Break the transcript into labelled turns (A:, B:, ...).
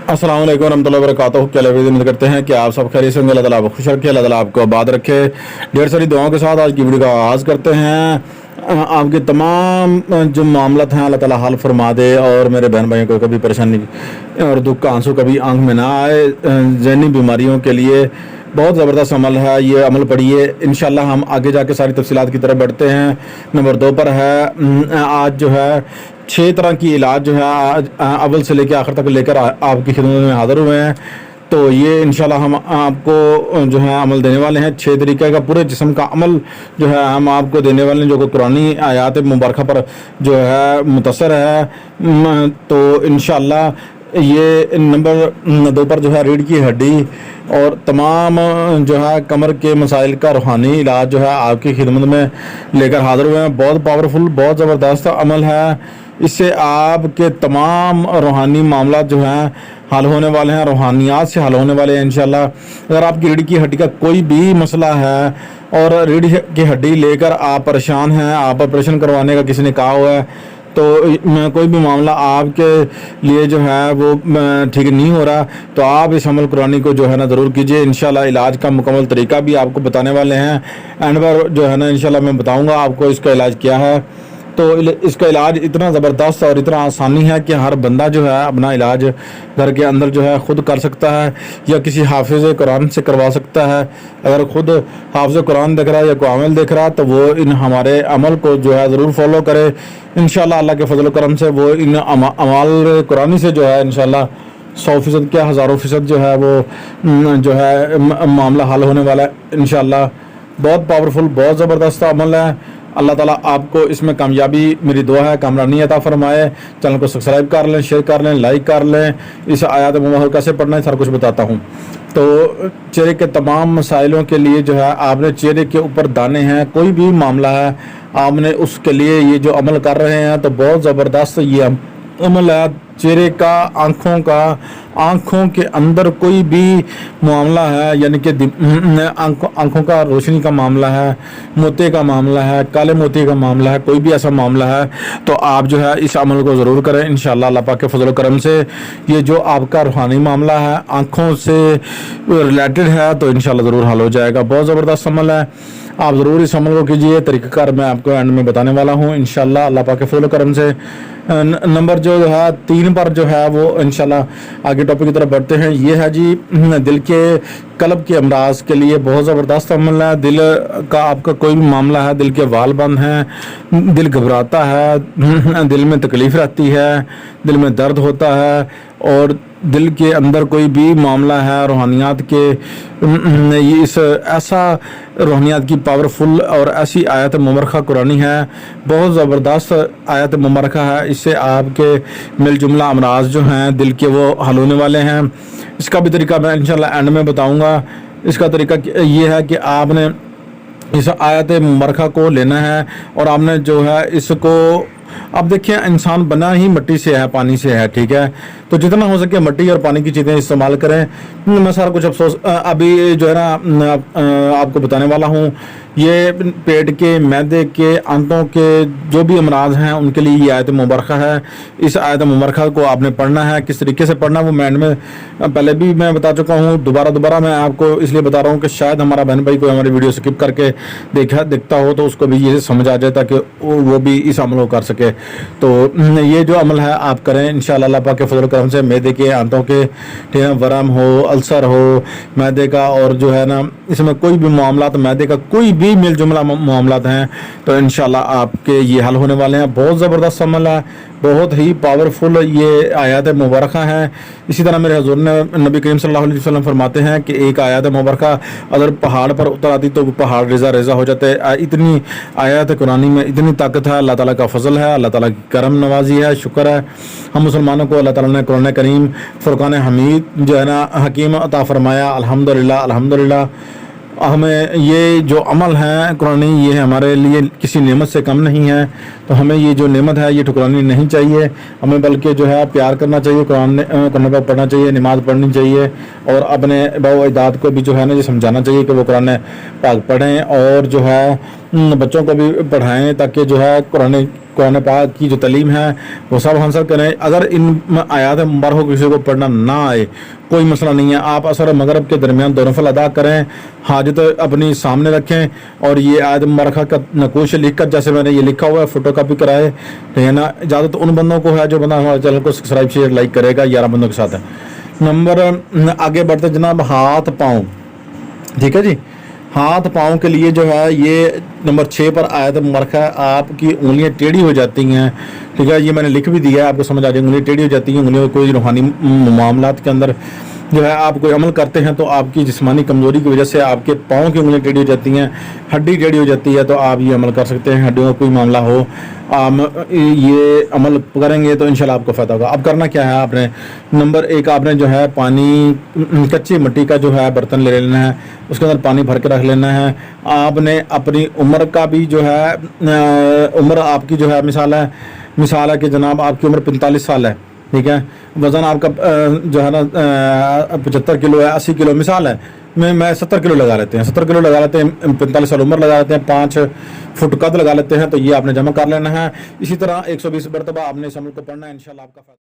A: अस्सलाम वालेकुम रहमतुल्लाहि व बरकातहू। क्या उम्मीद करते हैं कि आप सब खैरियत से होंगे। अल्लाह ताला आपको खुश रखे, अल्लाह ताला आपको आबाद रखे। ढेर सारी दुआओं के साथ आज की वीडियो का आगाज़ करते हैं। आपके तमाम जो मामला हैं अल्लाह ताला हल फरमा दे और मेरे बहन भाइयों को कभी परेशानी और दुख का आंसू कभी आंख में ना आए। ज़हनी बीमारियों के लिए बहुत ज़बरदस्त अमल है, ये अमल पढ़िए। इंशाल्लाह हम आगे जाके सारी तफसीलात की तरफ बढ़ते हैं। नंबर 2 पर है आज जो है 6 तरह की इलाज जो है आज अव्वल से लेकर आखिर तक लेकर आपकी खिदमत में हाज़िर हुए हैं। तो ये इंशाल्लाह हम आपको जो है अमल देने वाले हैं। 6 तरीक़े का पूरे जिस्म का अमल जो है हम आपको देने वाले हैं, जो कि कुरानी आयात मुबारक पर जो है मुतसर है। तो इंशाल्लाह ये नंबर 2 पर जो है रीढ़ की हड्डी और तमाम जो है कमर के मसाइल का रूहानी इलाज जो है आपकी खिदमत में लेकर हाज़िर हुए हैं। बहुत पावरफुल, बहुत ज़बरदस्त अमल है। इससे आपके तमाम रूहानी मामला जो हैं हल होने वाले हैं, रूहानियात से हल होने वाले हैं इंशाल्लाह। अगर आपकी रीढ़ की हड्डी का कोई भी मसला है और रीढ़ की हड्डी लेकर आप परेशान हैं, आप ऑपरेशन करवाने का किसी ने कहा हुआ है, तो कोई भी मामला आपके लिए जो है वो ठीक नहीं हो रहा, तो आप इस अमल कुरानी को जो है ना ज़रूर कीजिए। इंशाल्लाह इलाज का मुकम्मल तरीका भी आपको बताने वाले हैं। एंड पर जो है ना इंशाल्लाह मैं बताऊंगा आपको इसका इलाज क्या है। तो इसका इलाज इतना ज़बरदस्त और इतना आसानी है कि हर बंदा जो है अपना इलाज घर के अंदर जो है ख़ुद कर सकता है या किसी हाफिज़ कुरान से करवा सकता है। अगर ख़ुद हाफिज़ कुरान देख रहा है या कोई अमल देख रहा है तो वो इन हमारे अमल को जो है ज़रूर फॉलो करे। इंशाल्लाह अल्लाह के फजल करम से वो इन अमाल कुरानी से जो है इंशाल्लाह 100% क्या हज़ारों फ़ीसद जो है वो जो है मामला हल होने वाला है इंशाल्लाह। बहुत पावरफुल, बहुत ज़बरदस्त अमल है। अल्लाह ताला आपको इसमें कामयाबी मेरी दुआ है कामरानी अता फरमाए। चैनल को सब्सक्राइब कर लें, शेयर कर लें, लाइक कर लें। इस आयत मुबारक कैसे पढ़ना है सारा कुछ बताता हूँ। तो चेहरे के तमाम मसाइलों के लिए जो है आपने चेहरे के ऊपर दाने हैं, कोई भी मामला है आपने उसके लिए ये जो अमल कर रहे हैं तो बहुत ज़बरदस्त ये अमल है। चेहरे का, आँखों के अंदर कोई भी मामला है, यानी कि आँखों का रोशनी का मामला है, मोती का मामला है, काले मोती का मामला है, कोई भी ऐसा मामला है तो आप जो है इस अमल को ज़रूर करें इंशाल्लाह। अल्लाह पाक के फजल करम से ये जो आपका रूहानी मामला है, आँखों से रिलेटेड है, तो इंशाल्लाह ज़रूर हल हो जाएगा। बहुत ज़बरदस्त अमल है, आप ज़रूर इस अमल को कीजिए। तरीक़ाकार मैं आपको एंड में बताने वाला हूँ इंशाल्लाह अल्लाह पाक के फजल करम से। नंबर जो है 3 पर जो है वो इंशाल्लाह आगे टॉपिक की तरफ बढ़ते हैं। ये है जी दिल के कल्ब के अमराज के लिए बहुत ज़बरदस्त अमल है। दिल का आपका कोई भी मामला है, दिल के वाल बंद हैं, दिल घबराता है, दिल में तकलीफ़ रहती है, दिल में दर्द होता है और दिल के अंदर कोई भी मामला है रूहानियात के, ये इस ऐसा रूहानियात की पावरफुल और ऐसी आयत मुबारक कुरानी है, बहुत ज़बरदस्त आयत मुबारक है। इससे आपके मिल जुमला अमराज जो हैं दिल के वो हल होने वाले हैं। इसका भी तरीका मैं इंशाल्लाह एंड में बताऊंगा। इसका तरीका ये है कि आपने इस आयत मुबारक को लेना है और आपने जो है इसको, अब देखिए इंसान बना ही मिट्टी से है, पानी से है, ठीक है, तो जितना हो सके मिट्टी और पानी की चीज़ें इस्तेमाल करें। मैं सारा कुछ अफसोस अभी जो है ना आपको बताने वाला हूँ। ये पेट के, मैदे के, आंतों के जो भी अमराज हैं उनके लिए ये आयत मुबारक है। इस आयत मुबारक को आपने पढ़ना है। किस तरीके से पढ़ना वो मैं एंड में पहले भी मैं बता चुका हूँ, दोबारा मैं आपको इसलिए बता रहा हूँ कि शायद हमारा बहन भाई कोई हमारी वीडियो स्किप करके देखता हो तो उसको भी ये समझ आ जाए ताकि वो भी इस अमल को कर सके। तो ये जो अमल है आप करें इंशाल्लाह अल्लाह पाक के फजल करम से। मैदे के, आंतों के, ठीक है, वरम हो, अल्सर हो मैदे का, और जो है ना इसमें कोई भी मामला मैदे का कोई भी मिल जुमला मामलात हैं तो इंशाल्लाह आपके ये हल होने वाले हैं। बहुत ज़बरदस्त अमल है, बहुत ही पावरफुल ये आयत मुबारक हैं। इसी तरह मेरे हजूर ने नबी करीम सल्लल्लाहु अलैहि वसल्लम फरमाते हैं कि एक आयत मुबारक अगर पहाड़ पर उतर आती तो पहाड़ रेज़ा रेज़ा हो जाते। इतनी आयत कुरानी में इतनी ताकत है, अल्लाह ताला का फजल है, अल्लाह ताला की करम नवाजी है, शुक्र है हम मुसलमानों को अल्लाह ताला ने कुरान करीम फुरकान हमीद जो है ना हकीम अता फरमाया। अल्हम्दुलिल्लाह अल्हम्दुलिल्लाह। हमें ये जो अमल है कुरानी, ये हमारे लिए किसी नेमत से कम नहीं है, तो हमें ये जो नेमत है ये ठुकरानी नहीं चाहिए। हमें बल्कि जो है प्यार करना चाहिए, कुरान पाक पढ़ना चाहिए, नमाज़ पढ़नी चाहिए और अपने बाओ अजदाद को भी जो है ना ये समझाना चाहिए कि वो कुरान पाक पढ़ें और जो है बच्चों को भी पढ़ाएं ताकि जो है कुरान قرآن پاک کی جو تعلیم ہے وہ سب حاصل کریں. اگر ان آیات مبارکہ کسی کو پڑھنا نہ آئے کوئی مسئلہ نہیں ہے, آپ عصر اور مغرب کے درمیان 2 نفل ادا کریں, حاجت اپنی سامنے رکھیں اور یہ آیت مبارکہ کا نقوش لکھ کر, جیسے میں نے یہ لکھا ہوا ہے, فوٹو کاپی کرائے. ٹھیک ہے نا. اجازت ان بندوں کو ہے جو بندہ ہمارے چینل کو سبسکرائب شیئر لائک کرے گا, 11 بندوں کے ساتھ ہے. نمبر آگے بڑھتے جناب, ہاتھ پاؤں. ٹھیک ہے جی, ہاتھ پاؤں کے لیے جو ہے یہ نمبر 6 پر آیت مبارکہ ہے. آپ کی انگلیاں ٹیڑھی ہو جاتی ہیں, ٹھیک ہے, یہ میں نے لکھ بھی دیا ہے, آپ کو سمجھ آ جائے. انگلیاں ٹیڑھی ہو جاتی ہیں, انگلیوں کوئی روحانی معاملات کے اندر جو ہے آپ کوئی عمل کرتے ہیں تو آپ کی جسمانی کمزوری کی وجہ سے آپ کے پاؤں کی انگلیاں ٹیڑھی ہو جاتی ہیں, ہڈی ٹیڑھی ہو جاتی ہے, تو آپ یہ عمل کر سکتے ہیں. ہڈیوں کا کوئی معاملہ ہو, یہ عمل کریں گے تو انشاءاللہ آپ کو فائدہ ہوگا. اب کرنا کیا ہے, آپ نے نمبر 1 آپ نے جو ہے پانی, کچی مٹی کا جو ہے برتن لے لینا ہے, اس کے اندر پانی بھر کے رکھ لینا ہے. آپ نے اپنی عمر کا بھی جو ہے, عمر آپ کی جو ہے مثال ہے کہ جناب آپ کی عمر 45 سال ہے, ٹھیک ہے, وزن آپ کا جو ہے نا 75 کلو ہے, 80 کلو مثال ہے, میں 70 کلو لگا لیتے ہیں, 70 کلو لگا لیتے ہیں, 45 سال عمر لگا لیتے ہیں, 5 فٹ قد لگا لیتے ہیں, تو یہ آپ نے جمع کر لینا ہے. اسی طرح 120 مرتبہ آپ نے اس عمل کو پڑھنا ہے, انشاءاللہ آپ کا